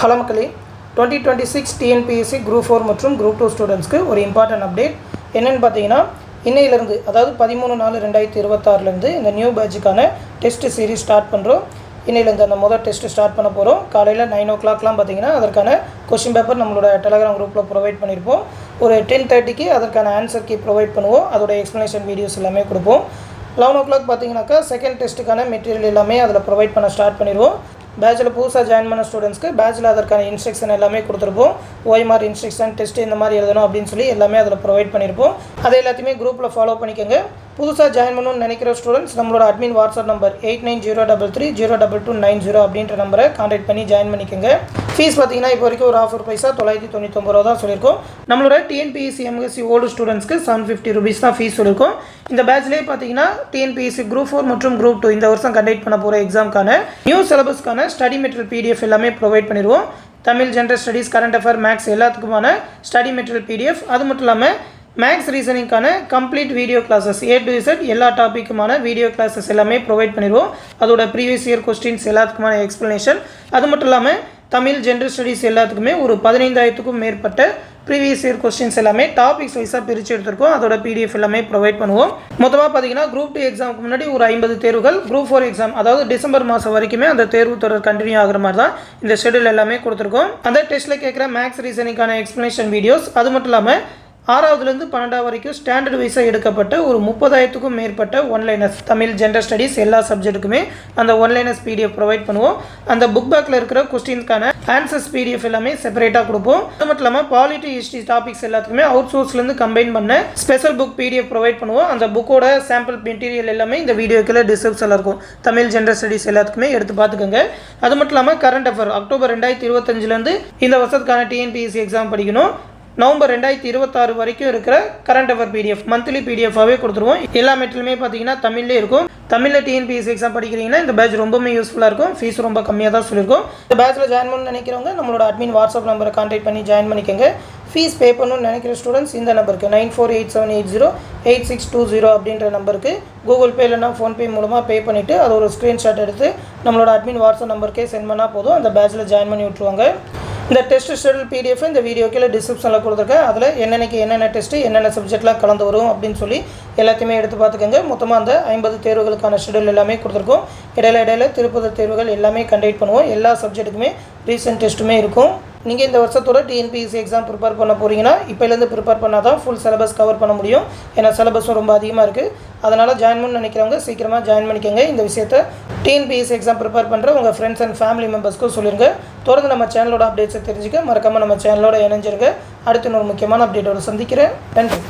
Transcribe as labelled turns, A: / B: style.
A: Hello மக்களே, 2026 TNPSC group 4 மற்றும் group 2 ஸ்டூடெண்ட்ஸ்க்கு ஒரு இம்பார்ட்டன்ட் அப்டேட் என்னென்னு பார்த்தீங்கன்னா, இன்னையிலேருந்து அதாவது 13/4/2026 இந்த நியூ பேட்சுக்கான டெஸ்ட் சீரிஸ் ஸ்டார்ட் பண்ணுறோம். இன்னையிலேருந்து அந்த முதல் டெஸ்ட்டு ஸ்டார்ட் பண்ண போகிறோம். காலையில் 9 o'clock பார்த்தீங்கன்னா அதற்கான கொஷின் பேப்பர் நம்மளோட டெலகிராம் குரூப்பில் ப்ரொவைட் பண்ணியிருப்போம். ஒரு 10:30க்கு அதற்கான ஆன்சர் கீ ப்ரொவைட் பண்ணுவோம். அதோட எக்ஸ்ப்ளனேஷன் வீடியோஸ் எல்லாமே கொடுப்போம். 11 o'clock பார்த்தீங்கன்னாக்கா செகண்ட் டெஸ்ட்டுக்கான மெட்டீரியல் எல்லாமே அதில் ப்ரொவைட் பண்ண ஸ்டார்ட் பண்ணிடுவோம். பேட்சில் புதுசாக ஜாயின் பண்ண ஸ்டூடெண்ட்ஸ்க்கு பேட்சில் அதற்கான இன்ஸ்ட்ரக்ஷன் எல்லாமே கொடுத்துருப்போம். ஓஎம்ஆர் இன்ஸ்ட்ரக்ஷன் டெஸ்ட் இந்த மாதிரி எழுதணும் அப்படின்னு சொல்லி எல்லாமே அதில் ப்ரொவைட் பண்ணியிருப்போம். அதை எல்லாத்தையுமே குரூப்பில் ஃபாலோ பண்ணிக்கோங்க. புதுசாக ஜாயின் பண்ணணும்னு நினைக்கிற ஸ்டூடெண்ட்ஸ் நம்மளோட அட்மின் வாட்ஸ்அப் நம்பர் 8903302290 அப்படின்ற நம்பரை கான்டாக்ட் பண்ணி ஜாயின் பண்ணிக்கோங்க. ஃபீஸ் பார்த்தீங்கன்னா இப்போ வரைக்கும் ஒரு ஆஃபர் ப்ரைஸாக 999 ரூபா தான் சொல்லியிருக்கோம். நம்மளோட டிஎன்பிஎஸ்சி எம்எஸ்சி ஓல்டு ஸ்டூடெண்ட்ஸ்க்கு 750 rupees தான் ஃபீஸ் சொல்லியிருக்கோம். இந்த பேட்ச்லேயே பார்த்தீங்கன்னா டிஎன்பிஎஸ்சி குரூப் 4 மற்றும் குரூப் 2 இந்த வருஷம் கண்டக்ட் பண்ண போகிற எக்ஸாம்க்கான நியூ சிலபஸ்க்கான ஸ்டடி மெட்டீரியல் பிடிஎஃப் எல்லாமே ப்ரொவைட் பண்ணிடுவோம். Tamil, general studies, current affair, maths எல்லாத்துக்குமான ஸ்டடி மெட்டீரியல் பிடிஎஃப், அது மட்டும் இல்லாமல் மேக்ஸ் ரீசனிங்கான complete video classes A to Z எல்லா டாப்பிக்குமான வீடியோ கிளாஸஸ் எல்லாமே ப்ரொவைட் பண்ணிடுவோம். அதோட ப்ரீவியஸ் இயர் கொஸ்டின்ஸ் எல்லாத்துக்குமான எக்ஸ்ப்ளனேஷன், அது மட்டும் இல்லாமல் தமிழ், ஜென்ரல் ஸ்டடீஸ் எல்லாத்துக்குமே ஒரு 15,000க்கும் மேற்பட்ட ப்ரீவியஸ் இயர் கொஸ்டின்ஸ் எல்லாமே டாபிக்ஸ் வைஸாக பிரித்து எடுத்திருக்கோம். அதோட பிடிஎஃப் எல்லாமே ப்ரொவைட் பண்ணுவோம். மொத்தமாக பார்த்தீங்கன்னா குரூப் 2 எக்ஸாமுக்கு முன்னாடி ஒரு 50 தேர்வுகள், குரூப் 4 எக்ஸாம் அதாவது டிசம்பர் மாதம் வரைக்குமே அந்த தேர்வு தொடர் கண்டினியூ ஆகிற மாதிரி தான் இந்த ஷெடியூல் எல்லாமே கொடுத்துருக்கோம். அந்த டெஸ்ட்டில் கேட்குற மேக்ஸ் ரீசனிங்கான எக்ஸ்ப்ளனேஷன் வீடியோஸ், அது மட்டும் இல்லாமல் 6வதுலேருந்து 12வது வரைக்கும் ஸ்டாண்டர்ட் வைஸாக எடுக்கப்பட்ட ஒரு 30,000க்கும் மேற்பட்ட ஒன்லைனர்ஸ் தமிழ், ஜென்ரல் ஸ்டடீஸ் எல்லா சப்ஜெக்ட்டுக்குமே அந்த ஒன்லைனர்ஸ் பிடிஎஃப் ப்ரொவைட் பண்ணுவோம். அந்த புக் பேக்கில் இருக்கிற கொஸ்டின்ஸ்க்கான ஆன்சர்ஸ் பிடிஎஃப் எல்லாமே செப்பரேட்டாக கொடுப்போம். அது மட்டும் இல்லாமல் பாலிட்டி, ஹிஸ்ட்ரி டாபிக்ஸ் எல்லாத்துக்குமே அவுட் சோர்ஸ்லேருந்து கம்பைன் பண்ண ஸ்பெஷல் புக் பிடிஎஃப் ப்ரொவைட் பண்ணுவோம். அந்த புக்கோட சாம்பிள் மெட்டீரியல் எல்லாமே இந்த வீடியோக்கில் டிஸ்கிரிப்ஷனில் இருக்கும். தமிழ், ஜென்ரல் ஸ்டடீஸ் எல்லாத்துக்குமே எடுத்து பார்த்துக்கோங்க. அது மட்டும் இல்லாமல் கரண்ட் அஃபேர் அக்டோபர் 2025 இந்த வருஷத்துக்கான டிஎன்பிஎஸ்சி எக்ஸாம் படிக்கணும். நவம்பர் 2026 வரைக்கும் இருக்கிற கரண்ட் அஃபேர் பிடிஎஃப் மந்த்லி பிடிஎஃபாகவே கொடுத்துருவோம். எல்லா மெட்டீரியலுமே பார்த்தீங்கன்னா தமிழ்லேயே இருக்கும். தமிழில் டிஎன்பிஎஸ்சி எக்ஸாம் படிக்கிறீங்கன்னா இந்த பேட்ச் ரொம்பவே யூஸ்ஃபுல்லாக இருக்கும். ஃபீஸ் ரொம்ப கம்மியாக தான் சொல்லியிருக்கோம். இந்த பேட்சில் ஜாயின் பண்ணணும்னு நினைக்கிறவங்க நம்மளோட அட்மின் வாட்ஸ்அப் நம்பரை கான்டாக்ட் பண்ணி ஜாயின் பண்ணிக்கோங்க. ஃபீஸ் பே பண்ணணும்னு நினைக்கிற ஸ்டூடெண்ட்ஸ் இந்த நம்பருக்கு 9487808620 அப்படின்ற நம்பருக்கு கூகுள் பே இல்லைனா ஃபோன்பே மூலமாக பே பண்ணிவிட்டு அது ஒரு ஸ்க்ரீன்ஷாட் எடுத்து நம்மளோட அட்மின் வாட்ஸ்அப் நம்பருக்கே சென்ட் பண்ணால் போதும். அந்த பேட்சில் ஜாயின் பண்ணி விட்ருவாங்க. இந்த டெஸ்ட் ஷெடியூல் பிடிஎஃப் இந்த வீடியோ கீழே டிஸ்கிரிப்ஷனில் கொடுத்துருக்கேன். அதில் என்னென்னக்கு என்னென்ன டெஸ்ட்டு என்னென்ன சப்ஜெக்ட்லாம் கலந்து வரும் அப்படின்னு சொல்லி எல்லாத்தையுமே எடுத்து பார்த்துக்கோங்க. மொத்தமாக அந்த 50 தேர்வுகளுக்கான ஷெடியூல் எல்லாமே கொடுத்துருக்கோம். இடையில திருப்பதி தேர்வுகள் எல்லாமே கண்டக்ட் பண்ணுவோம். எல்லா சப்ஜெக்ட்டுக்குமே ரீசன்ட் டெஸ்ட்டுமே இருக்கும். நீங்கள் இந்த வருஷத்தோட டிஎன்பிஎஸ்சி எக்ஸாம் ப்ரிப்பேர் பண்ண போகிறீங்கன்னா இப்போலேருந்து ப்ரிப்பேர் பண்ணால் தான் ஃபுல் சிலபஸ் கவர் பண்ண முடியும். ஏன்னா சிலபஸும் ரொம்ப அதிகமாக இருக்குது. அதனால் ஜாயின் பண்ண நினைக்கிறவங்க சீக்கிரமாக ஜாயின் பண்ணிக்கோங்க. இந்த விஷயத்தை டிஎன்பிஎஸ்சி எக்ஸாம் ப்ரிப்பேர் பண்ணுற உங்கள் ஃப்ரெண்ட்ஸ் அண்ட் ஃபேமிலி மெம்பர்ஸ்க்கும் சொல்லிடுங்க. தொடர்ந்து நம்ம சேனலோட அப்டேட்ஸை தெரிஞ்சுக்க மறக்காமல் நம்ம சேனலோட இணைஞ்சிருங்க. அடுத்து ஒரு முக்கியமான அப்டேட்டோட சந்திக்கிறேன். நன்றி.